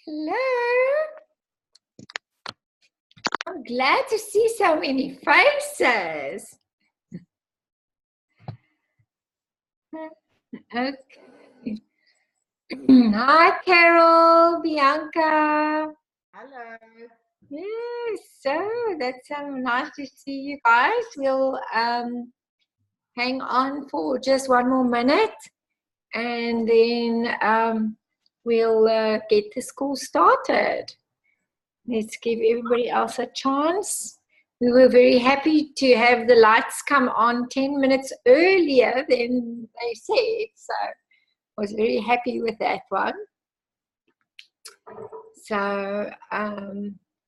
Hello. I'm glad to see so many faces. Okay. Hi, Carol, Bianca. Hello. Yes, so that's nice to see you guys. We'll hang on for just one more minute and then we'll get the school started. Let's give everybody else a chance. We were very happy to have the lights come on 10 minutes earlier than they said. So I was very happy with that one. So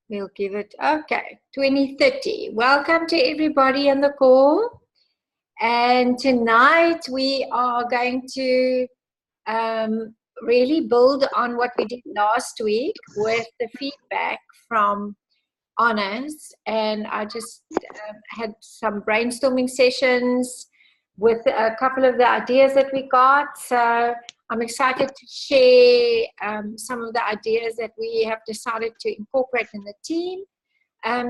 we'll give it, okay, 2030. Welcome to everybody on the call. And tonight we are going to really build on what we did last week with the feedback from honors, and I just had some brainstorming sessions with a couple of the ideas that we got. So I'm excited to share some of the ideas that we have decided to incorporate in the team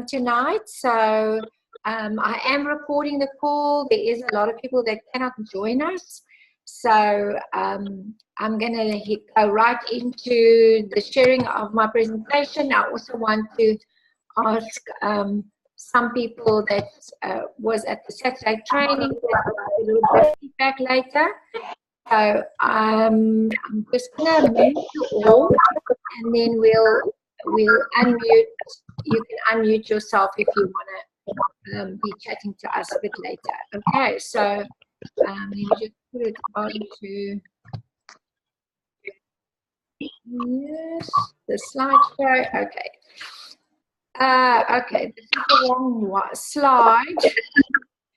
tonight. So I am recording the call. There is a lot of people that cannot join us. So I'm going to go right into the sharing of my presentation. I also want to ask some people that was at the Saturday training a little bit of feedback later. So I'm just going to mute you all, and then we'll unmute. You can unmute yourself if you want to be chatting to us a bit later. Okay, so let me just put it onto yes, the slideshow. Okay. Okay, this is the wrong slide.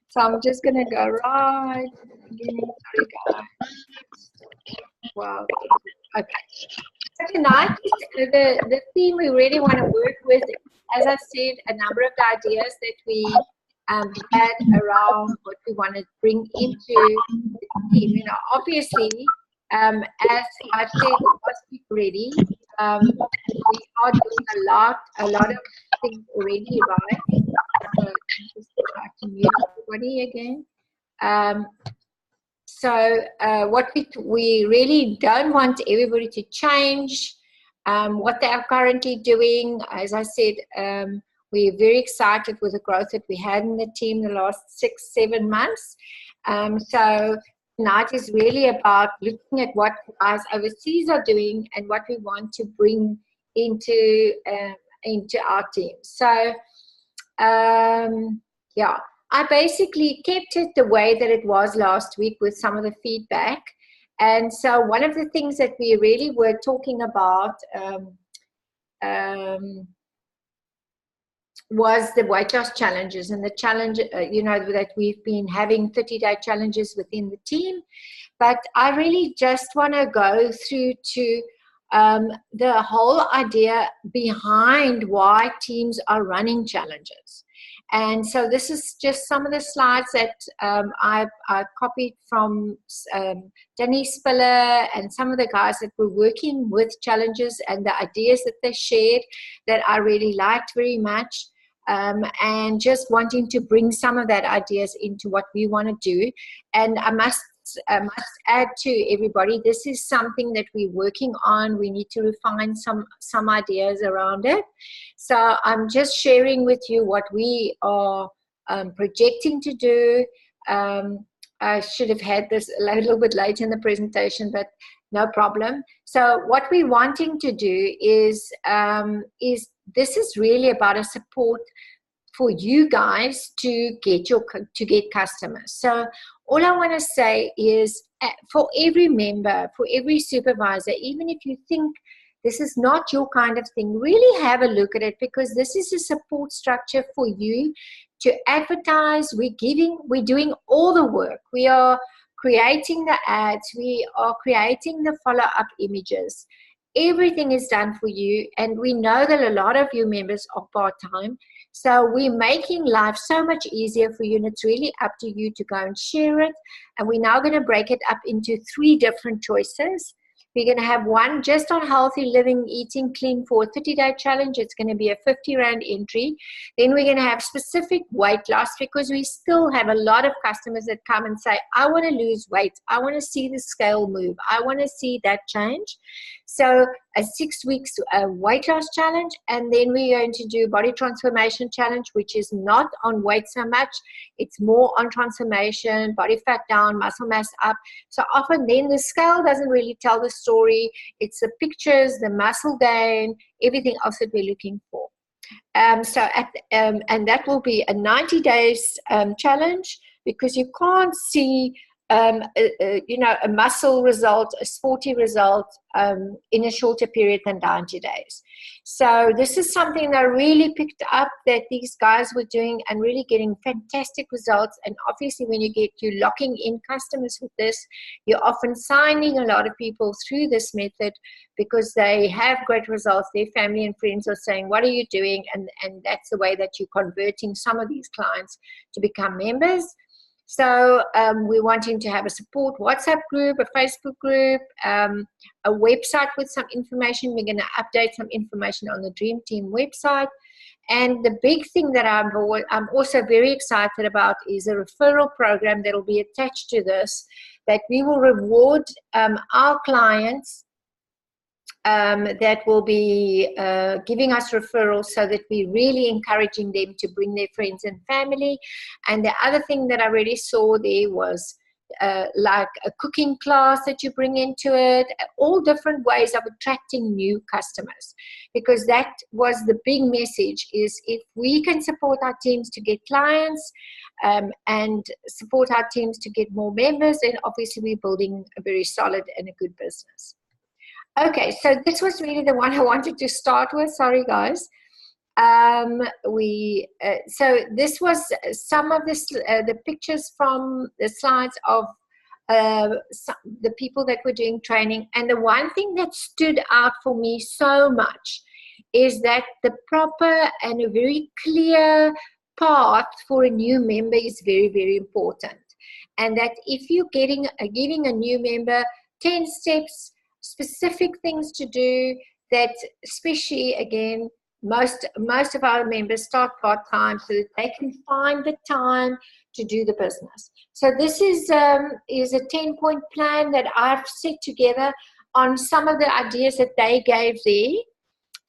So I'm just going to go right to the beginning. Sorry, guys. Wow. Okay. So tonight, the theme we really want to work with, as I said, a number of the ideas that we had around what we want to bring into the team. You know, obviously, as I've said last week already, we are doing a lot of things already, right? So I'm just trying to mute everybody again. So what we really don't want everybody to change what they are currently doing. As I said, we're very excited with the growth that we had in the team the last 6-7 months. So tonight is really about looking at what guys overseas are doing and what we want to bring into our team. So yeah, I basically kept it the way that it was last week with some of the feedback. And so one of the things that we really were talking about was the weight loss challenges and the challenge, you know, that we've been having 30-day challenges within the team. But I really just want to go through to the whole idea behind why teams are running challenges. And so this is just some of the slides that I copied from Danny Spiller and some of the guys that were working with challenges and the ideas that they shared that I really liked very much. And just wanting to bring some of that ideas into what we want to do. And I must add to everybody, this is something that we're working on. We need to refine some ideas around it. So I'm just sharing with you what we are projecting to do. I should have had this a little bit late in the presentation, but no problem. So what we're wanting to do is this is really about a support for you guys to get customers. So all I want to say is for every member, for every supervisor, even if you think this is not your kind of thing, really have a look at it, because this is a support structure for you to advertise. We're doing all the work. We are creating the ads. We are creating the follow-up images. Everything is done for you, and we know that a lot of you members are part-time. So we're making life so much easier for you, and it's really up to you to go and share it. And we're now going to break it up into 3 different choices. We're going to have one just on healthy living, eating clean for a 30-day challenge. It's going to be a 50 Rand entry. Then we're going to have specific weight loss, because we still have a lot of customers that come and say, I want to lose weight. I want to see the scale move. I want to see that change. So a 6 weeks weight loss challenge, and then we're going to do body transformation challenge, which is not on weight so much. It's more on transformation, body fat down, muscle mass up. So often then the scale doesn't really tell the story. It's the pictures, the muscle gain, everything else that we're looking for. And that will be a 90 days challenge, because you can't see a muscle result, a sporty result in a shorter period than 90 days. So this is something that I really picked up, that these guys were doing and really getting fantastic results. And obviously when you're locking in customers with this, you're often signing a lot of people through this method because they have great results. Their family and friends are saying, what are you doing? And that's the way that you're converting some of these clients to become members. So we're wanting to have a support WhatsApp group, a Facebook group, a website with some information. We're going to update some information on the Dream Team website. And the big thing that I'm also very excited about is a referral program that will be attached to this, that we will reward our clients that will be giving us referrals, so that we're really encouraging them to bring their friends and family. And the other thing that I really saw there was like a cooking class that you bring into it, all different ways of attracting new customers, because that was the big message, is if we can support our teams to get clients and support our teams to get more members, then obviously we're building a very solid and a good business. Okay, so this was really the one I wanted to start with. Sorry, guys. So this was some of the pictures from the slides of the people that were doing training. And the one thing that stood out for me so much is that the proper and a very clear path for a new member is very, very important. And that if you're giving a new member 10 steps, specific things to do, that especially, again, most of our members start part-time so that they can find the time to do the business. So this is a 10-point plan that I've set together on some of the ideas that they gave there.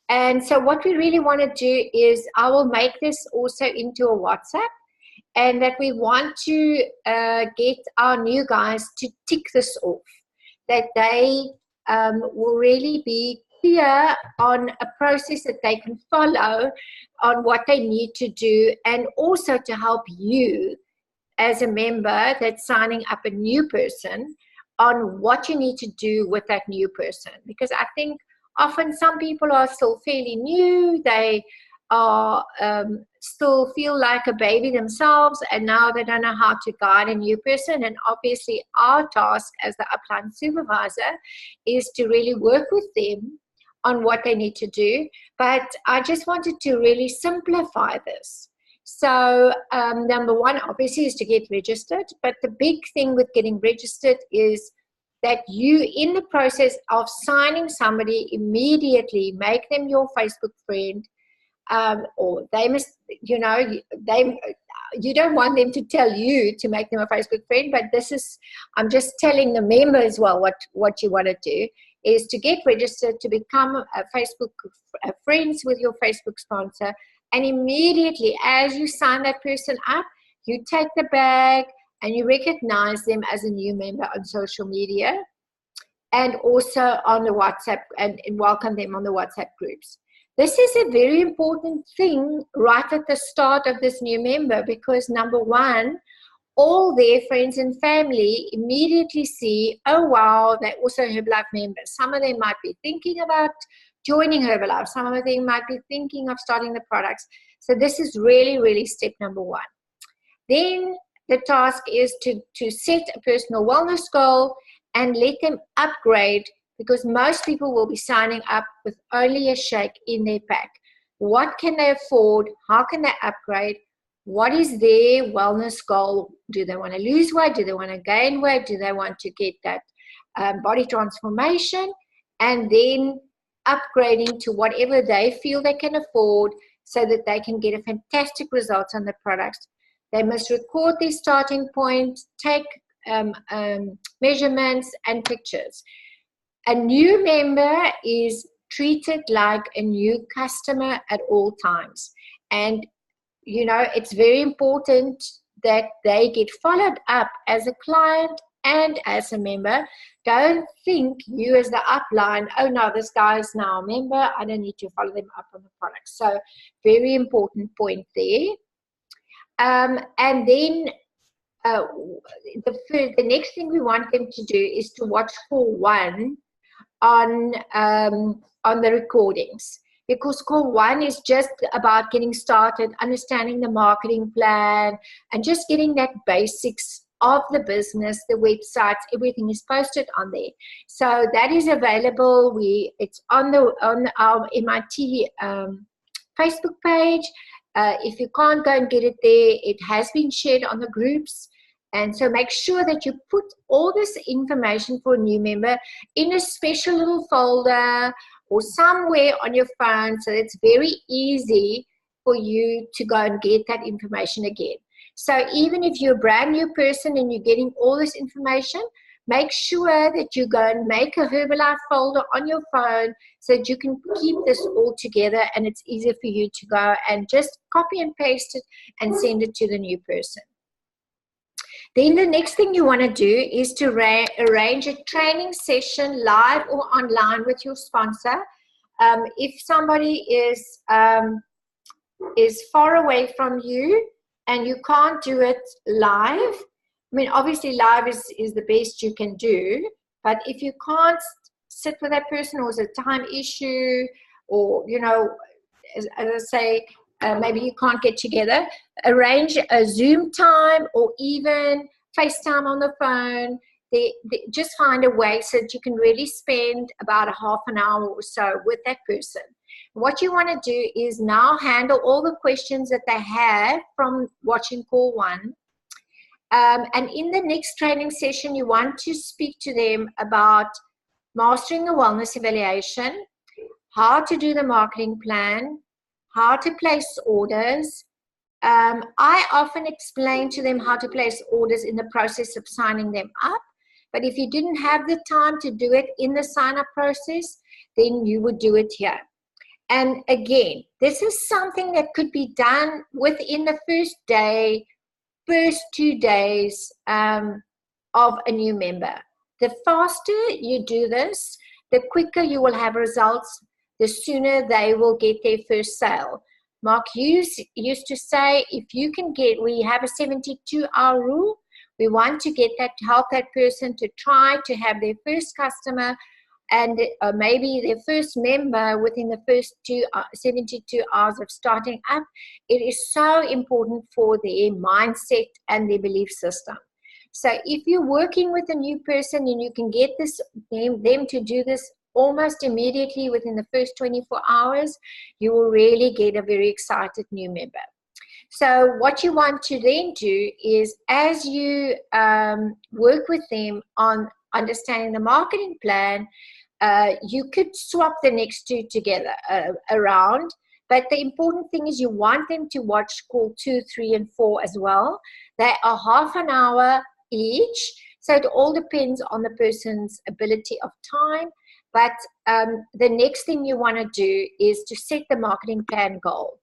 And so what we really want to do is, I will make this also into a WhatsApp, and that we want to get our new guys to tick this off, that they will really be clear on a process that they can follow on what they need to do, and also to help you as a member that's signing up a new person on what you need to do with that new person. Because I think often some people are still fairly new, they are still feel like a baby themselves, and now they don't know how to guide a new person. And obviously our task as the upline supervisor is to really work with them on what they need to do. But I just wanted to really simplify this. So number one, obviously, is to get registered. But the big thing with getting registered is that you, in the process of signing somebody, immediately make them your Facebook friend. Or they must, you don't want them to tell you to make them a Facebook friend, but I'm just telling the member as well what you want to do is to get registered, to become a Facebook friends with your Facebook sponsor. And immediately as you sign that person up, you take the bag and you recognize them as a new member on social media, and also on the WhatsApp, and welcome them on the WhatsApp groups. This is a very important thing right at the start of this new member, because number one, all their friends and family immediately see, oh wow, they're also Herbalife members. Some of them might be thinking about joining Herbalife. Some of them might be thinking of starting the products. So this is really, really step number one. Then the task is to set a personal wellness goal and let them upgrade, because most people will be signing up with only a shake in their pack. What can they afford? How can they upgrade? What is their wellness goal? Do they want to lose weight? Do they want to gain weight? Do they want to get that body transformation, and then upgrading to whatever they feel they can afford so that they can get a fantastic result on the products. They must record their starting point, take measurements and pictures. A new member is treated like a new customer at all times. And, you know, it's very important that they get followed up as a client and as a member. Don't think you as the upline, oh no, this guy is now a member, I don't need to follow them up on the product. So very important point there. And then the next thing we want them to do is to watch Call 1 on the recordings, because Call 1 is just about getting started, understanding the marketing plan, and just getting that basics of the business, the websites, everything is posted on there. So that is available. It's on our MIT Facebook page. If you can't go and get it there, it has been shared on the groups. And so make sure that you put all this information for a new member in a special little folder or somewhere on your phone, so it's very easy for you to go and get that information again. So even if you're a brand new person and you're getting all this information, make sure that you go and make a Herbalife folder on your phone so that you can keep this all together, and it's easier for you to go and just copy and paste it and send it to the new person. Then the next thing you want to do is to arrange a training session live or online with your sponsor. If somebody is far away from you and you can't do it live, I mean, obviously live is the best you can do, but if you can't sit with that person, or it's a time issue, or, you know, as I say, maybe you can't get together, arrange a Zoom time or even FaceTime on the phone. Just find a way so that you can really spend about a half an hour or so with that person. What you want to do is now handle all the questions that they have from watching Call 1. And in the next training session, you want to speak to them about mastering the wellness evaluation, how to do the marketing plan, how to place orders. I often explain to them how to place orders in the process of signing them up. But if you didn't have the time to do it in the sign-up process, then you would do it here. And again, this is something that could be done within the first 2 days of a new member. The faster you do this, the quicker you will have results, the sooner they will get their first sale. Mark Hughes used to say, if you can we have a 72-hour rule. We want to help that person to try to have their first customer and maybe their first member within the first 72 hours of starting up. It is so important for their mindset and their belief system. So if you're working with a new person and you can get them to do this almost immediately within the first 24 hours, you will really get a very excited new member. So what you want to then do is, as you work with them on understanding the marketing plan, you could swap the next two together around. But the important thing is you want them to watch Call 2, 3, and 4 as well. They are half an hour each. So it all depends on the person's ability of time. But the next thing you want to do is to set the marketing plan goal.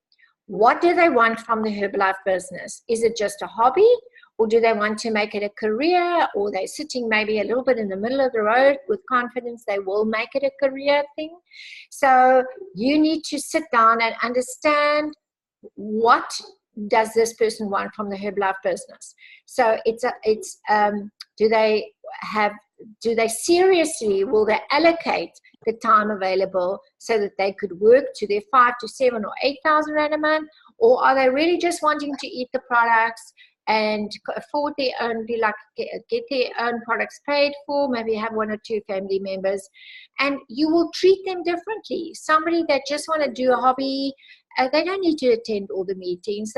What do they want from the Herbalife business? Is it just a hobby, or do they want to make it a career, or they're sitting maybe a little bit in the middle of the road with confidence they will make it a career thing? So you need to sit down and understand, what does this person want from the Herbalife business? So do they seriously, will they allocate the time available so that they could work to their 5,000 to 7,000 or 8,000 Rand a month? Or are they really just wanting to eat the products and afford their own, get their own products paid for, maybe have 1 or 2 family members? And you will treat them differently. Somebody that just want to do a hobby, they don't need to attend all the meetings.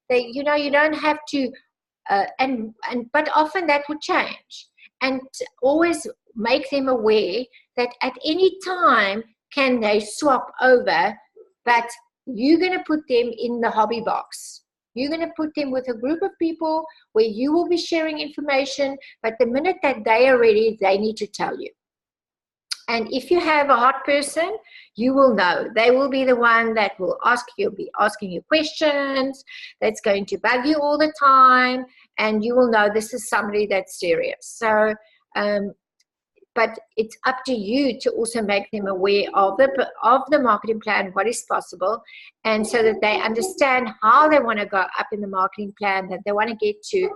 You don't have to, but often that would change. And always make them aware that at any time can they swap over, but you're going to put them in the hobby box. You're going to put them with a group of people where you will be sharing information, but the minute that they are ready, they need to tell you. And if you have a hot person, you will know. They will be the one that will be asking you questions, that's going to bug you all the time, and you will know this is somebody that's serious. So, but it's up to you to also make them aware of the marketing plan, what is possible, and so that they understand how they want to go up in the marketing plan, that they want to get to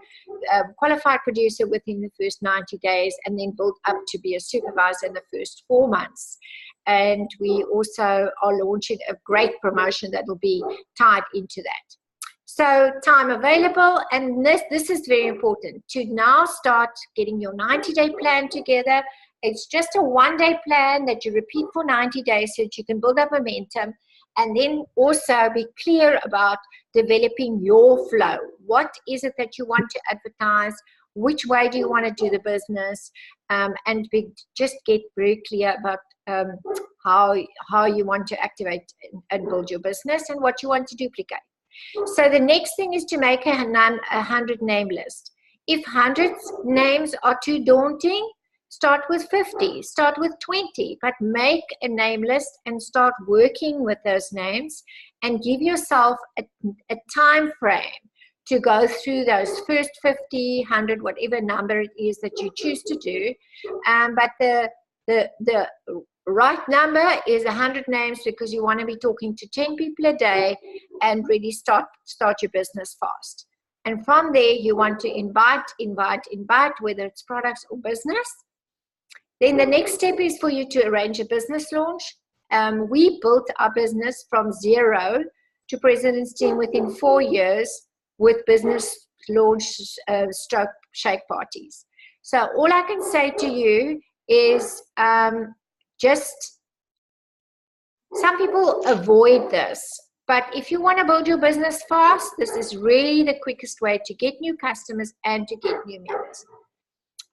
qualified producer within the first 90 days and then build up to be a supervisor in the first 4 months. And we also are launching a great promotion that will be tied into that. So time available, and this is very important, to now start getting your 90-day plan together. It's just a 1-day plan that you repeat for 90 days so that you can build up momentum, and then also be clear about developing your flow. What is it that you want to advertise? Which way do you want to do the business? And just get very clear about how you want to activate and build your business and what you want to duplicate. So the next thing is to make a 100 name list. If 100 names are too daunting, start with 50, start with 20, but make a name list and start working with those names, and give yourself a time frame to go through those first 50, 100, whatever number it is that you choose to do. But the right number is 100 names, because you want to be talking to 10 people a day and really start your business fast. And from there, you want to invite, whether it's products or business. Then the next step is for you to arrange a business launch. We built our business from zero to President's Team within 4 years with business launch stroke shake parties. So all I can say to you is just, some people avoid this. But if you want to build your business fast, this is really the quickest way to get new customers and to get new members.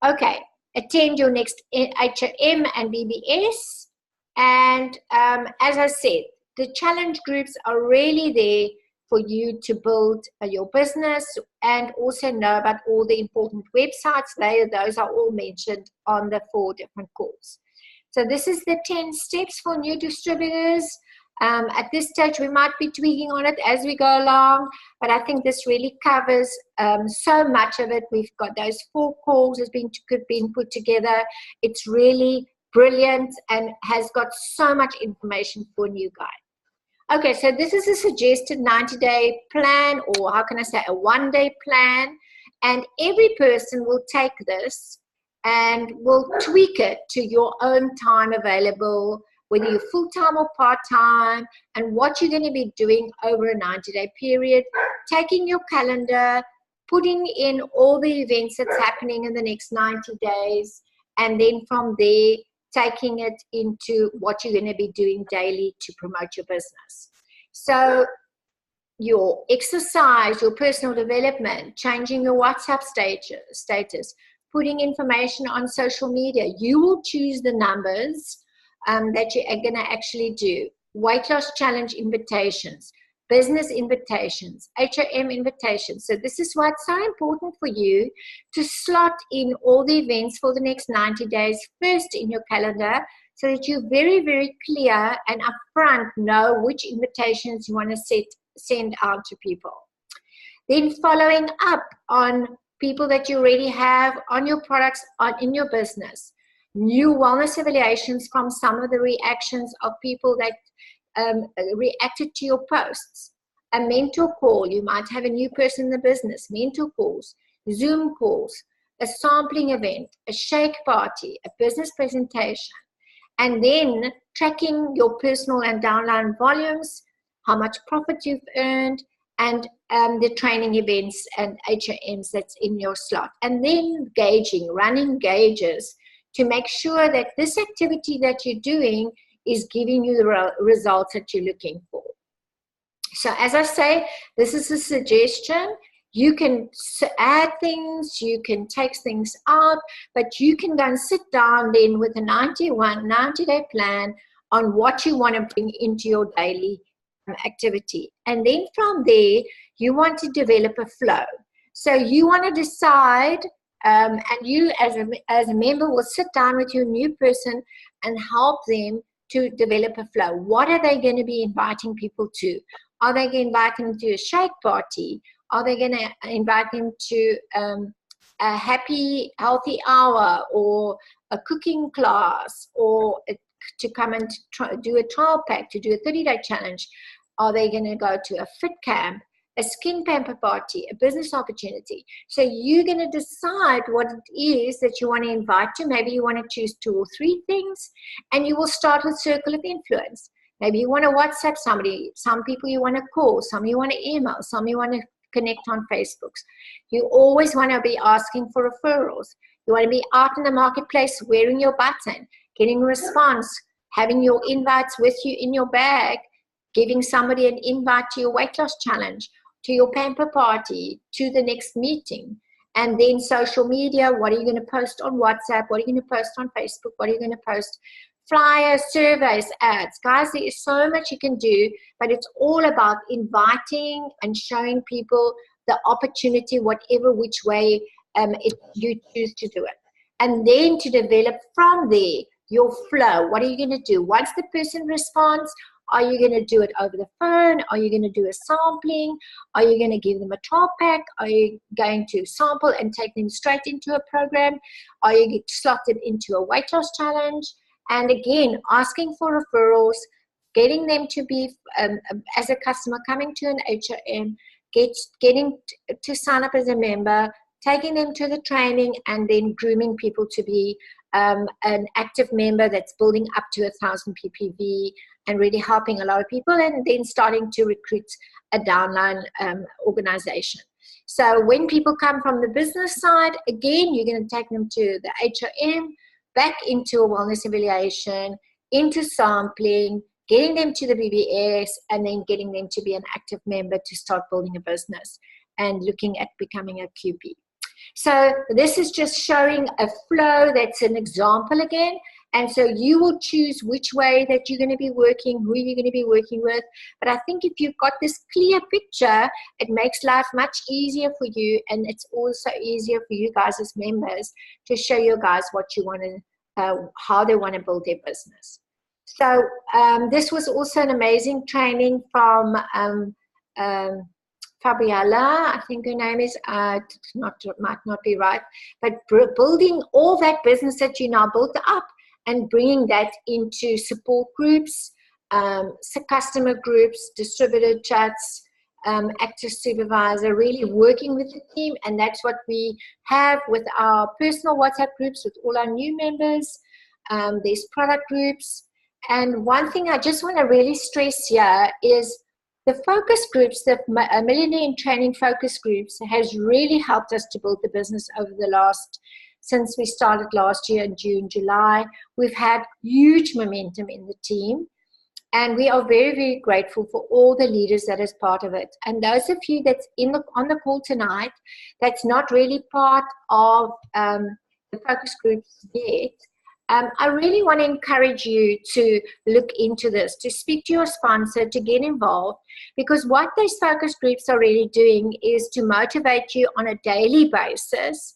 Okay. Attend your next HRM and BBS. And as I said, the challenge groups are really there for you to build your business, and also know about all the important websites. Those are all mentioned on the 4 different calls. So this is the 10 steps for new distributors. At this stage, we might be tweaking on it as we go along, but I think this really covers so much of it. We've got those 4 calls has been put together. It's really brilliant and has got so much information for a new guy. Okay, so this is a suggested 90-day plan, or how can I say, a 1-day plan, and every person will take this and will tweak it to your own time available, whether you're full-time or part-time, and what you're going to be doing over a 90-day period, taking your calendar, putting in all the events that's happening in the next 90 days, and then from there, taking it into what you're going to be doing daily to promote your business. So your exercise, your personal development, changing your WhatsApp status, putting information on social media, you will choose the numbers that you are going to actually do. Weight loss challenge invitations, business invitations, HRM invitations. So this is why it's so important for you to slot in all the events for the next 90 days first in your calendar, so that you're very, very clear and upfront know which invitations you want to send out to people. Then following up on people that you already have on your products, in your business. New wellness evaluations from some of the reactions of people that reacted to your posts. A mentor call, you might have a new person in the business, mentor calls, Zoom calls, a sampling event, a shake party, a business presentation, and then tracking your personal and downline volumes, how much profit you've earned, and the training events and HRMs that's in your slot. And then running gauges to make sure that this activity that you're doing is giving you the results that you're looking for. So as I say, this is a suggestion. You can add things, you can take things out, but you can go and sit down then with a 90-day plan on what you want to bring into your daily activity. And then from there, you want to develop a flow. So you want to decide, and you as a member will sit down with your new person and help them to develop a flow. What are they going to be inviting people to? Are they going to invite them to a shake party? Are they going to invite them to a happy, healthy hour, or a cooking class, or to come and do a trial pack, to do a 30-day challenge? Are they going to go to a fit camp, a skin pamper party, a business opportunity? So you're going to decide what it is that you want to invite to. Maybe you want to choose 2 or 3 things, and you will start with circle of influence. Maybe you want to WhatsApp somebody, some people you want to call, some you want to email, some you want to connect on Facebook. You always want to be asking for referrals. You want to be out in the marketplace wearing your button, getting a response, having your invites with you in your bag, giving somebody an invite to your weight loss challenge, to your pamper party, to the next meeting. And then social media, what are you going to post on WhatsApp? What are you going to post on Facebook? What are you going to post? Flyers, surveys, ads. Guys, there is so much you can do, but it's all about inviting and showing people the opportunity, whatever which way you choose to do it. And then to develop from there your flow. What are you going to do? Once the person responds, are you going to do it over the phone? Are you going to do a sampling? Are you going to give them a trial pack? Are you going to sample and take them straight into a program? Are you going to slot it into a weight loss challenge? And again, asking for referrals, getting them to be, as a customer, coming to an HRM, getting to sign up as a member, taking them to the training, and then grooming people to be an active member that's building up to 1,000 ppv and really helping a lot of people, and then starting to recruit a downline organization. So when people come from the business side, again, you're going to take them to the HRM, back into a wellness evaluation, into sampling, getting them to the BBS, and then getting them to be an active member to start building a business and looking at becoming a QP. So this is just showing a flow. That's an example again. And so you will choose which way that you're going to be working, who you're going to be working with. But I think if you've got this clear picture, it makes life much easier for you. And it's also easier for you guys as members to show your guys what you want to, how they want to build their business. So this was also an amazing training from Fabiella, I think her name is, might not be right, but building all that business that you now built up and bringing that into support groups, customer groups, distributor chats, active supervisor, really working with the team. And that's what we have with our personal WhatsApp groups with all our new members. There's product groups. And one thing I just want to really stress here is the focus groups, the Millionaire in Training focus groups, has really helped us to build the business over the last, since we started last year in June, July. We've had huge momentum in the team, and we are very, very grateful for all the leaders that is part of it. And those of you that's on the call tonight, that's not really part of the focus groups yet, I really want to encourage you to look into this, to speak to your sponsor, to get involved, because what these focus groups are really doing is to motivate you on a daily basis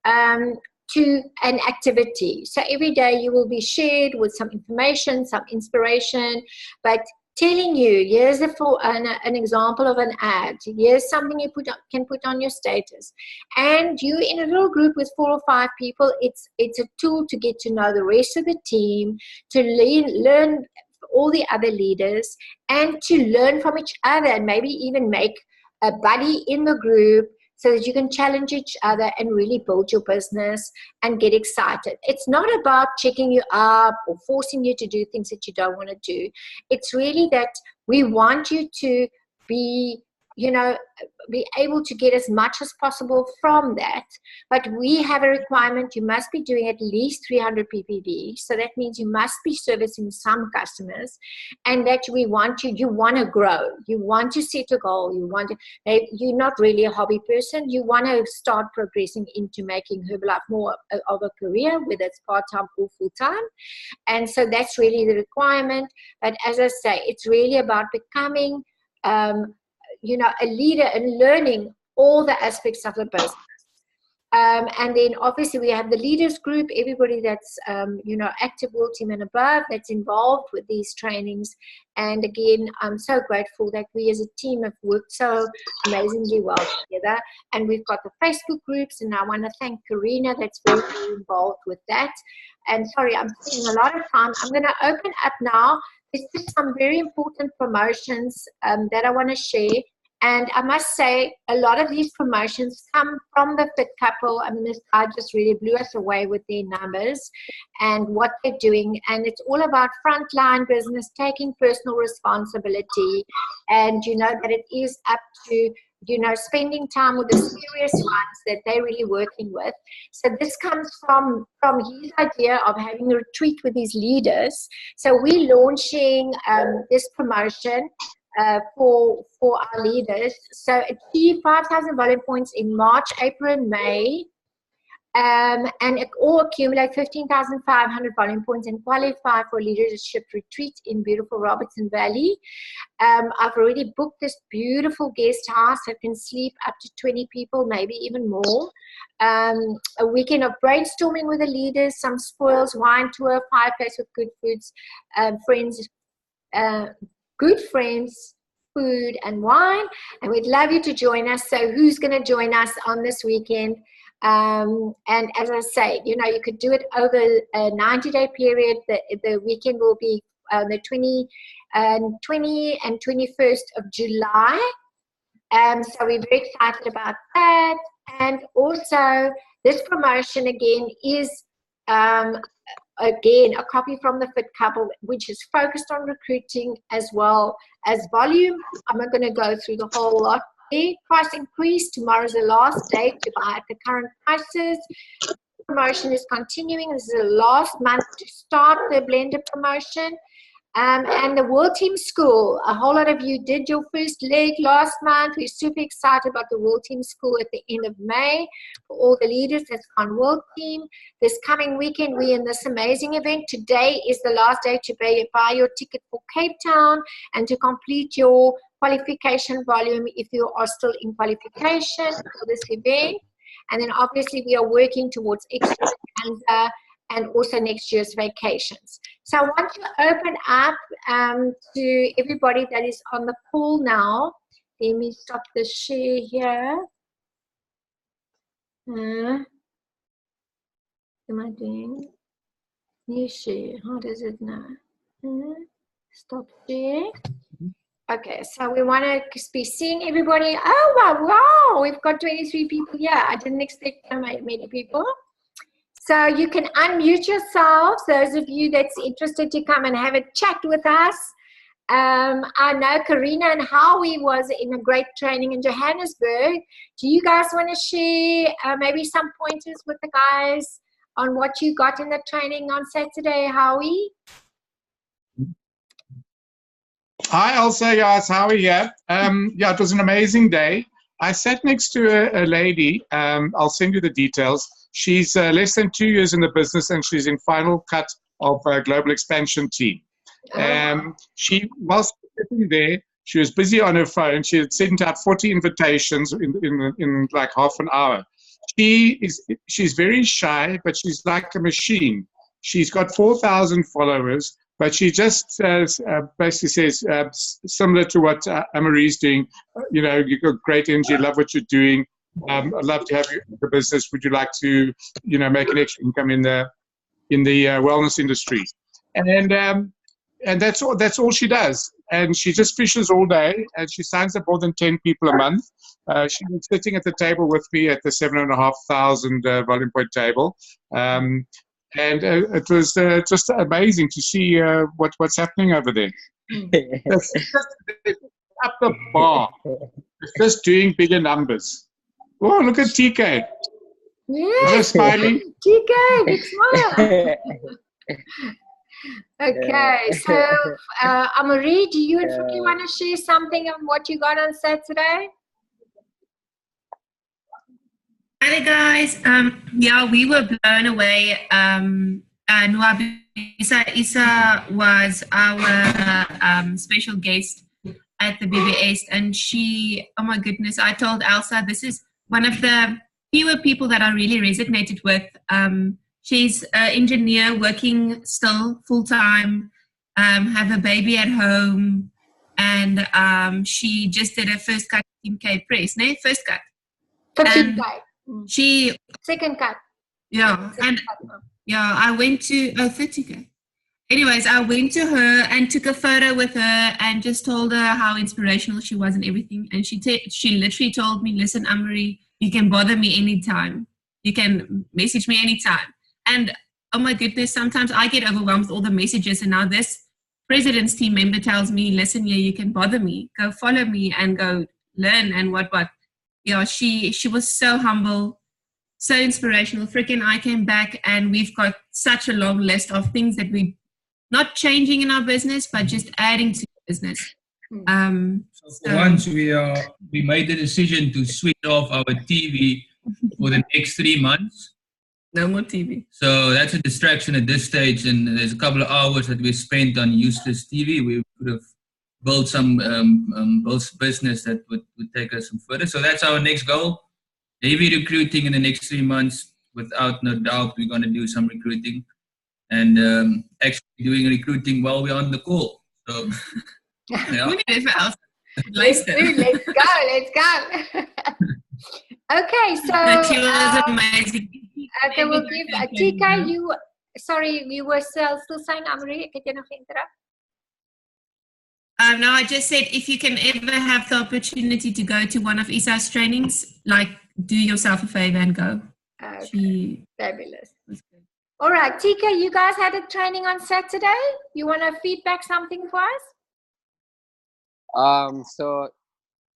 to an activity. So every day you will be shared with some information, some inspiration, but telling you, here's an example of an ad, here's something you can put on your status. And you in a little group with 4 or 5 people, it's a tool to get to know the rest of the team, to learn all the other leaders, and to learn from each other, and maybe even make a buddy in the group so that you can challenge each other and really build your business and get excited. It's not about checking you up or forcing you to do things that you don't want to do. It's really that we want you to be, be able to get as much as possible from that. But we have a requirement, you must be doing at least 300 ppb, so that means you must be servicing some customers, and that you want to grow, you want to set a goal, you're not really a hobby person, you want to start progressing into making Herbalife more of a career, whether it's part-time or full-time. And so that's really the requirement. But as I say, it's really about becoming a leader and learning all the aspects of the business. And then obviously we have the leaders group, everybody that's, active World Team and above that's involved with these trainings. And again, I'm so grateful that we as a team have worked so amazingly well together. And we've got the Facebook groups, and I want to thank Karina that's very, very involved with that. And sorry, I'm spending a lot of time. I'm going to open up now. There's just some very important promotions that I want to share. And I must say, a lot of these promotions come from the Fit Couple. I mean, this guy just really blew us away with their numbers and what they're doing. And it's all about frontline business, taking personal responsibility. And, that it is up to, spending time with the serious ones that they're really working with. So this comes from his idea of having a retreat with his leaders. So we're launching this promotion for our leaders. So achieve 5,000 volume points in March, April, and May, and or accumulate 15,500 volume points and qualify for a leadership retreat in beautiful Robertson Valley. I've already booked this beautiful guest house that can sleep up to 20 people, maybe even more. A weekend of brainstorming with the leaders, some spoils, wine tour, fireplace with good foods, good friends, food and wine, and we'd love you to join us. So who's going to join us on this weekend? And as I say, you could do it over a 90-day period. The weekend will be the 20 and 21st of July. So we're very excited about that. And also this promotion again is a copy from the Fit Couple, which is focused on recruiting as well as volume. I'm not going to go through the whole lot. Price increase. Tomorrow's the last day to buy at the current prices. The promotion is continuing. This is the last month to start the blender promotion. And the World Team School, a whole lot of you did your first leg last month. We're super excited about the World Team School at the end of May for all the leaders that's on World Team. This coming weekend, we're in this amazing event. Today is the last day to buy your ticket for Cape Town and to complete your qualification volume if you are still in qualification for this event. And then obviously we are working towards extravaganza and also next year's vacations. So I want to open up to everybody that is on the call now. Let me stop the share here. Am I doing new share? How does it now? Stop share. Okay, so we want to be seeing everybody. Oh, wow, we've got 23 people here. I didn't expect so many people. So you can unmute yourselves, those of you that's interested to come and have a chat with us. I know Karina and Howie was in a great training in Johannesburg. Do you guys want to share maybe some pointers with the guys on what you got in the training on Saturday, Howie? Hi, Elsa. Yes, Howie here. Yeah, it was an amazing day. I sat next to a lady. I'll send you the details. She's less than 2 years in the business, and she's in final cut of a global expansion team. She, whilst sitting there, she was busy on her phone. She had sent out 40 invitations in like half an hour. She's very shy, but she's like a machine. She's got 4,000 followers, but she just basically says, similar to what Amarie's doing, you've got great energy, love what you're doing. I'd love to have you in the business. Would you like to, make an extra income in the wellness industry? And that's all she does. And she just fishes all day, and she signs up more than 10 people a month. She was sitting at the table with me at the 7,500 volume point table. And it was just amazing to see what's happening over there. It's up the bar. It's just doing bigger numbers. Oh, look at TK. Yes, Smiley. TK, big smile. Okay, so Amaury, do you and Fuki want to share something on what you got on Saturday? Hi there, guys. Yeah, we were blown away. Isa was our special guest at the BBS, and she, oh my goodness, I told Elsa, this is one of the fewer people that I really resonated with. She's an engineer working still full-time, have a baby at home, and she just did her first cut 15K press, no? First cut. 15K. She second cut. Yeah, second and cut. yeah, I went to 30K. Anyways, I went to her and took a photo with her and just told her how inspirational she was and everything. And she literally told me, "Listen, Amaury, you can bother me anytime. You can message me anytime." And oh my goodness, sometimes I get overwhelmed with all the messages. And now this president's team member tells me, "Listen, yeah, you can bother me. Go follow me and go learn and what." Yeah, she was so humble, so inspirational. Freaking, I came back and we've got such a long list of things that we not changing in our business, but just adding to the business. So for once, we made the decision to switch off our TV for the next 3 months. No more TV. So that's a distraction at this stage, and there's a couple of hours that we spent on useless TV. We could have built some business that would take us some further. So that's our next goal. Heavy recruiting in the next 3 months. Without no doubt, we're going to do some recruiting. And actually doing recruiting while we're on the call. So, yeah. Let's go. Okay, so she was amazing. Okay, we'll give TK. You were still saying, Amaury, ek het jou nog interrupt. No, I just said if you can ever have the opportunity to go to one of Isa's trainings, like do yourself a favor and go. Okay. Fabulous. All right, TK, you guys had a training on Saturday. You want to feedback something for us? So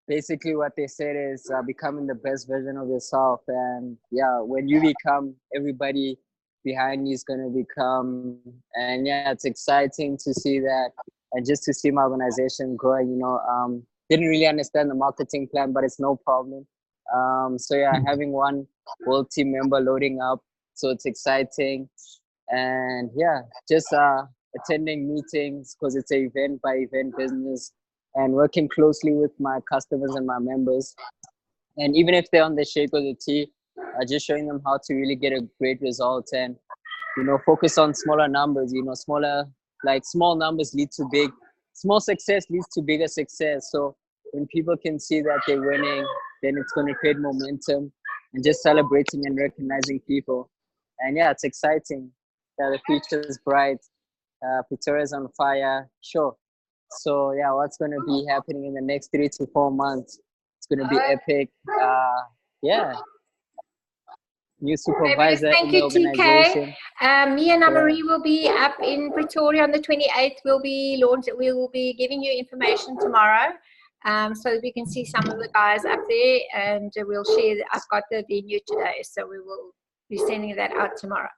basically what they said is becoming the best version of yourself. And yeah, when you become, everybody behind you is going to become. And yeah, it's exciting to see that. And just to see my organization growing, didn't really understand the marketing plan, but it's no problem. So yeah, having one world team member loading up. So it's exciting, and yeah, just attending meetings because it's an event by event business, and working closely with my customers and my members. And even if they're on the shake or the tea, just showing them how to really get a great result and, focus on smaller numbers, small numbers lead to small success leads to bigger success. So when people can see that they're winning, then it's going to create momentum and just celebrating and recognizing people. And yeah, it's exciting. Yeah, the future is bright. Pretoria's on fire. Sure. So yeah, what's going to be happening in the next 3 to 4 months? It's going to be epic. Yeah. New supervisor in the organization. TK. Me and Amaury will be up in Pretoria on the 28th. We will be giving you information tomorrow. So we can see some of the guys up there, and we'll share. I've got the venue today, so we will be sending that out tomorrow.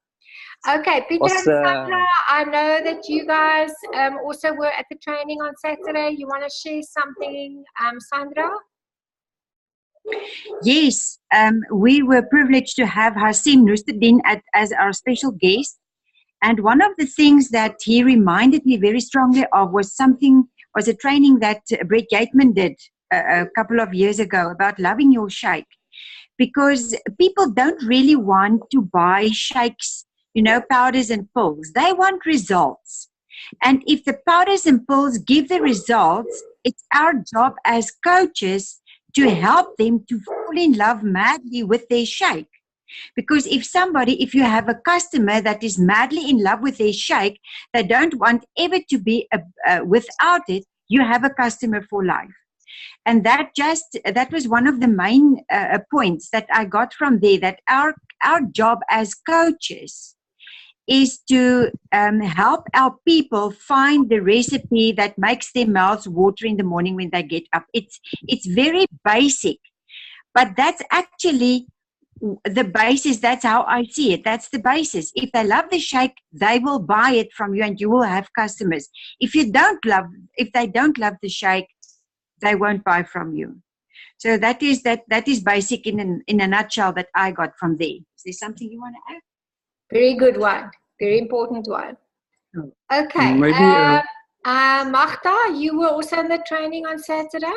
Okay, Peter and Sandra, I know that you guys also were at the training on Saturday. You want to share something, Sandra? Yes, we were privileged to have Hasim Nuruddin as our special guest. And one of the things that he reminded me very strongly of was a training that Brett Gateman did a couple of years ago about loving your shake. Because people don't really want to buy shakes, powders and pills. They want results. And if the powders and pills give the results, it's our job as coaches to help them to fall in love madly with their shake. Because if you have a customer that is madly in love with their shake, they don't want ever to be without it, you have a customer for life. And that was one of the main points that I got from there, that our job as coaches is to help our people find the recipe that makes their mouths water in the morning when they get up. It's very basic, but that's actually the basis. That's how I see it. That's the basis. If they love the shake, they will buy it from you and you will have customers. If they don't love the shake, they won't buy from you. So that is basic in a nutshell that I got from there. Is there something you want to add? Very good one. Very important one. Okay. Maybe, Magda, you were also in the training on Saturday?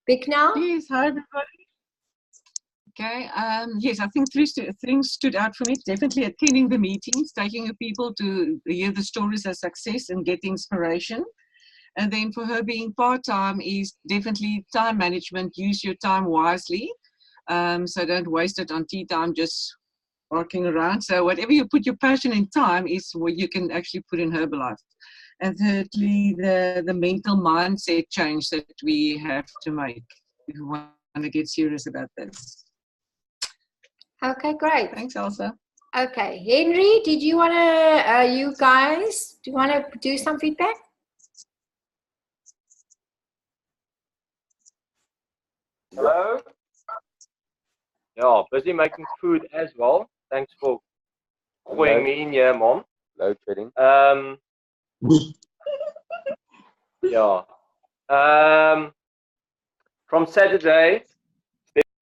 Bicknell? Yes, hi everybody. Okay, yes, I think three things stood out for me. Definitely attending the meetings, taking the people to hear the stories of success and get inspiration. And then for her being part-time is definitely time management. Use your time wisely. So don't waste it on tea time just walking around. So whatever you put your passion in time is what you can actually put in Herbalife. And thirdly, the mental mindset change that we have to make if we want to get serious about this. Okay, great. Thanks, Elsa. Okay, Henry, did you want to, you guys, do you want to do some feedback? Hello. Yeah, busy making food as well. Thanks for calling me in here, Mom. Load shedding. Yeah. From Saturday,